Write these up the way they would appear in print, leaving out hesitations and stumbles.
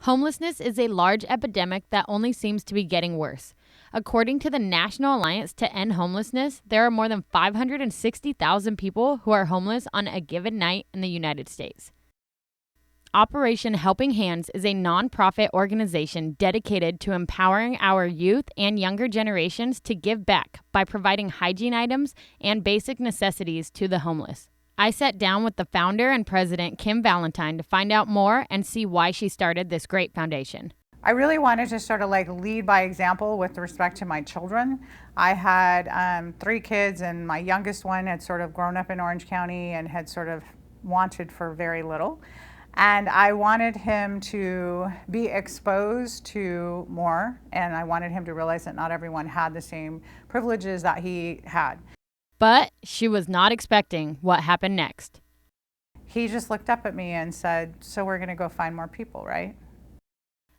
Homelessness is a large epidemic that only seems to be getting worse. According to the National Alliance to End Homelessness, there are more than 560,000 people who are homeless on a given night in the United States. Operation Helping Hands is a nonprofit organization dedicated to empowering our youth and younger generations to give back by providing hygiene items and basic necessities to the homeless. I sat down with the founder and president, Kim Valentine, to find out more and see why she started this great foundation. I really wanted to sort of like lead by example with respect to my children. I had 3 kids, and my youngest one had sort of grown up in Orange County and had sort of wanted for very little. And I wanted him to be exposed to more, and I wanted him to realize that not everyone had the same privileges that he had. But she was not expecting what happened next. He just looked up at me and said, "So we're going to go find more people, right?"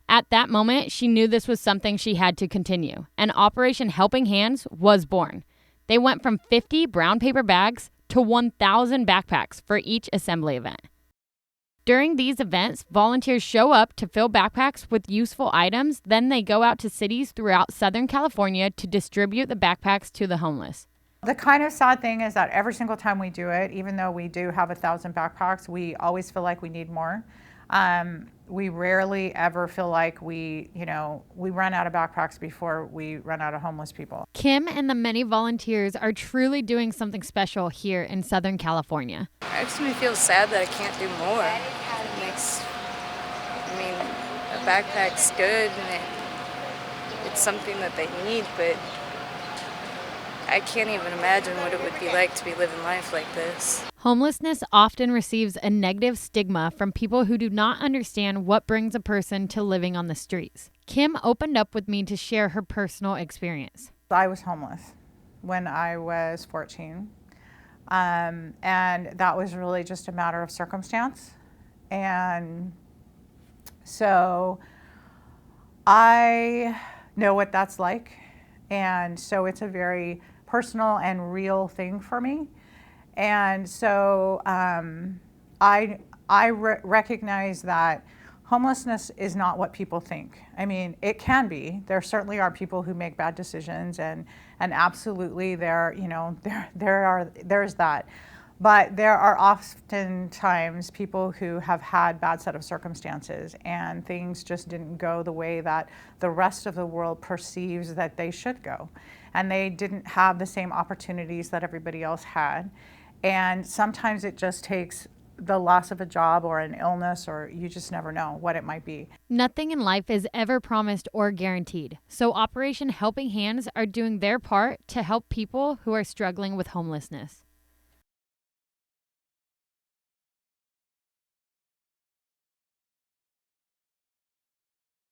At that moment, she knew this was something she had to continue, and Operation Helping Hands was born. They went from 50 brown paper bags to 1,000 backpacks for each assembly event. During these events, volunteers show up to fill backpacks with useful items, then they go out to cities throughout Southern California to distribute the backpacks to the homeless. The kind of sad thing is that every single time we do it, even though we do have 1,000 backpacks, we always feel like we need more. We rarely ever feel like we run out of backpacks before we run out of homeless people. Kim and the many volunteers are truly doing something special here in Southern California. It makes me feel sad that I can't do more. A backpack's good and it's something that they need, but I can't even imagine what it would be like to be living life like this. Homelessness often receives a negative stigma from people who do not understand what brings a person to living on the streets. Kim opened up with me to share her personal experience. I was homeless when I was 14, and that was really just a matter of circumstance. And so I know what that's like, and so it's a very personal and real thing for me. And so I recognize that homelessness is not what people think. I mean, it can be. There certainly are people who make bad decisions, and absolutely there's that. But there are oftentimes people who have had bad set of circumstances, and things just didn't go the way that the rest of the world perceives that they should go. And they didn't have the same opportunities that everybody else had. And sometimes it just takes the loss of a job or an illness, or you just never know what it might be. Nothing in life is ever promised or guaranteed. So Operation Helping Hands are doing their part to help people who are struggling with homelessness.